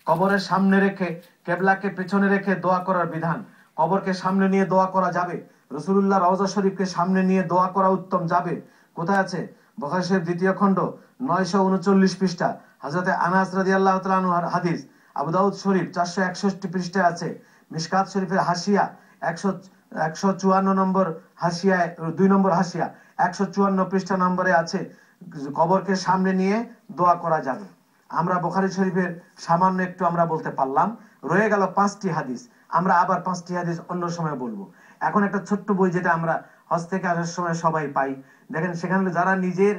কবরের সামনে রেখে, কেবলাকে পেছনে রেখে দোয়া করার বিধান। কবরকে সামনে নিয়ে দোয়া করা যাবে। রাসূলুল্লাহ রওজা শরীফকে সামনে নিয়ে দোয়া করা উত্তম, যাবে। কোথায় আছে? বুখারী শরীফ 2য় খণ্ড 939 পৃষ্ঠা, হযরতে আনাস রাদিয়াল্লাহু তাআলা আনহুর হাদিস। আবু দাউদ শরীফ 461 পৃষ্ঠায় আছে। মিশকাত শরীফের হাসিয়া 154 নম্বর হাসিয়ায়, 2 নম্বর হাসিয়া 154 পৃষ্ঠা নম্বরে আছে, কবরকে সামনে নিয়ে দোয়া করা যাবে। আমরা বুখারী শরীফের সামান্য একটু আমরা বলতে পারলাম, রয়ে গেল 5টি হাদিস। আমরা আবার 5টি হাদিস অন্য সময় বলবো। এখন একটা ছোট্ট বই যেটা আমরা হজ থেকে আসার সময় সবাই পাই, দেখেন সেখানে যারা নিজের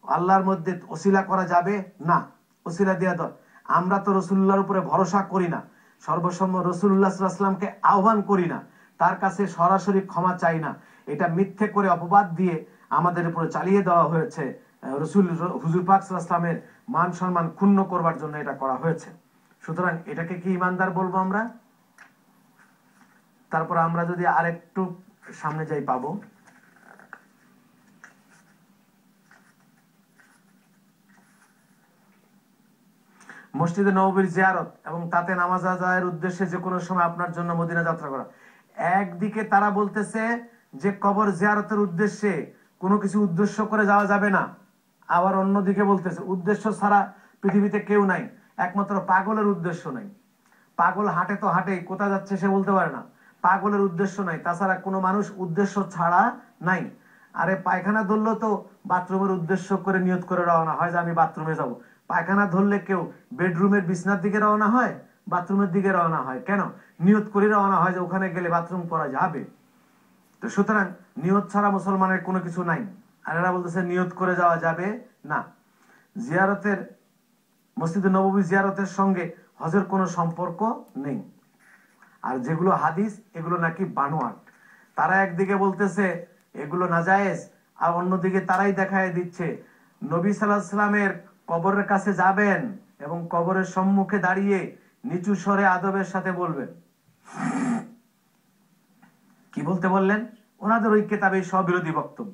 আল্লাহর মধ্যে ওসিলা করা যাবে না, ওসিলা দেওয়া দর। আমরা তো রাসূলুল্লাহর উপরে ভরসা করি না, সর্বসময় রাসূলুল্লাহ সাল্লাল্লাহু আলাইহি ওয়াসাল্লামকে আহ্বান করি না, তার কাছে সরাসরি ক্ষমা চাই না, এটা মিথ্যে করে অপবাদ দিয়ে আমাদের উপরে চালিয়ে দেওয়া হয়েছে। হুজুর পাক সাল্লাল্লাহু আলাইহি ওয়াসাল্লামের মান সম্মান ক্ষুণ্ণ করবার জন্য এটা করা হয়েছে। সুতরাং এটাকে কি ইমানদার বলবো আমরা? তারপর আমরা যদি আরেকটু সামনে যাই পাবো, মসজিদে নববীর জিয়ারত এবং তাতে নামাজ আদায়ের উদ্দেশ্যে যে কোনো সময় আপনার জন্য মদিনা যাত্রা করা। একদিকে তারা বলতেছে যে কবর জিয়ারতের উদ্দেশ্যে কোনো কিছু উদ্দেশ্য করে যাওয়া যাবে না, আবার অন্যদিকে বলতেছে উদ্দেশ্য ছাড়া পৃথিবীতে কেউ নাই, একমাত্র পাগলের উদ্দেশ্য নাই। পাগল হাঁটে তো হাঁটেই, কোথায় যাচ্ছে সে বলতে পারে না, পাগলের উদ্দেশ্য নাই। তাছাড়া কোনো মানুষ উদ্দেশ্য ছাড়া নাই। আরে পায়খানা ধরলেও তো বাথরুমের উদ্দেশ্য করে নিয়ত করে রওনা হয় যে আমি বাথরুমে যাব। পায়খানা ধরলে কেউ বেডরুমের বিছনার দিকে রওনা হয়, বাথরুমের দিকে রওনা হয় কেন? নিয়ত করে রওনা হয় যে ওখানে গেলে বাথরুম করা যাবে। তো সুতরাং নিয়ত ছাড়া মুসলমানের কোনো কিছু নাই। আর এরা বলতেছে নিয়ত করে যাওয়া যাবে না। জিয়ারতের, মসজিদে নববী জিয়ারতের সঙ্গে হজের কোনো সম্পর্ক নেই। আর যেগুলো হাদিস এগুলো নাকি বানোয়াট। তারা একদিকে বলতেছে এগুলো নাজায়েজ, আর অন্যদিকে তারাই দেখায় দিচ্ছে নবী সাল্লাল্লাহু আলাইহি ওয়াসাল্লামের কবরের কাছে যাবেন এবং কবরের সম্মুখে দাঁড়িয়ে নিচু স্বরে আদবের সাথে বলবেন। কি বলতে বললেন? ওনাদের ওই কিতাবে স্ববিরোধী বক্তব্য।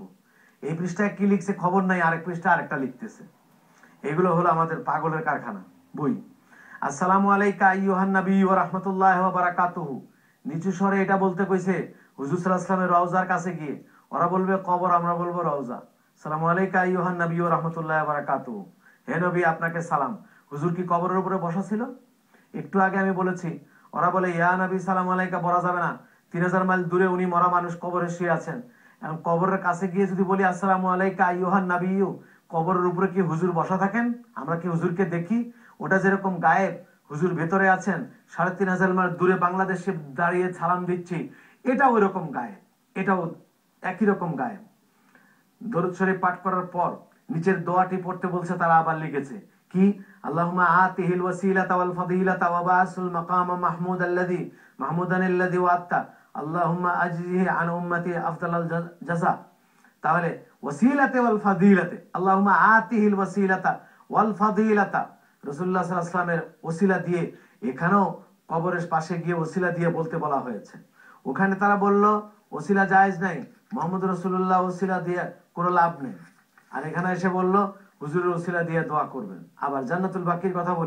এই পৃষ্ঠায় কি লিখছে খবর নাই, আরেক পৃষ্ঠা আরেকটা লিখতেছে। এগুলো হলো আমাদের পাগলের কারখানা বই। আসসালামু আলাইকা আইয়ুহান নবী ওয়া রাহমাতুল্লাহি ওয়া বারাকাতুহু, নিচু স্বরে এটা বলতে কইছে হুজুর সাল্লাল্লাহু আলাইহি ওয়াসাল্লামের রওজার কাছে গিয়ে। ওরা বলবে কবর, আমরা বলবো রওজা। আসসালামু আলাইকা আইয়ুহান নবী ওয়া রাহমাতুল্লাহি ওয়া বারাকাতুহু, হে নবী আপনাকে সালাম। হুজুর কি কবরের উপরে বসা ছিল? একটু আগে আমি বলেছি, ওরা বলে ইয়া নবী সালাম আলাইকা বলা যাবে না, 3000 মাইল দূরে উনি মরা মানুষ কবরে শুয়ে আছেন। এখন কবরের কাছে গিয়ে যদি বলি আসসালামু আলাইকা আইয়ুহান নবিয়্যু, কবরের উপরে কি হুজুর বসা থাকেন? আমরা কি হুজুরকে দেখি? ওটা যেরকম গায়েব, হুজুর ভেতরে আছেন, 3500 মাইল দূরে বাংলাদেশে দাঁড়িয়ে সালাম দিচ্ছি, এটাও ওইরকম গায়েব, এটাও একই রকম গায়েব। দরুদ শরীফ পাঠ করার পর নিচের দোয়াটি পড়তে বলছে, তারা আবার লিখেছে কি, আল্লাহুম্মা আতিহিল ওয়াসিলাতা ওয়াল ফাদিলাতা ওয়া বাসুল মাকাম মাহমুদান আল্লাযী ওয়া'আতা আল্লাহুম্মা আজজিহি আন উম্মতি আফদালাল জাযা। তাহলে ওয়াসিলাতে ওয়াল ফাদিলাতে, আল্লাহুম্মা আতিহিল ওয়াসিলাতা ওয়াল ফাদিলাতা, রাসূলুল্লাহ সাল্লাল্লাহু আলাইহি ওয়াসাল্লামের ওসিলা দিয়ে, এখানেও কবরের পাশে গিয়ে ওসিলা দিয়ে বলতে বলা হয়েছে। ওখানে তারা বলল ওসিলা জায়েজ নাই, মুহাম্মদ রাসূলুল্লাহ ওসিলা দিয়ে কোনো লাভ নেই। আর এখানে এসে বলল হুজুরের ওসিলা দিয়ে দোয়া করবেন। আবার জান্নাতুল বাকির কথা বলি।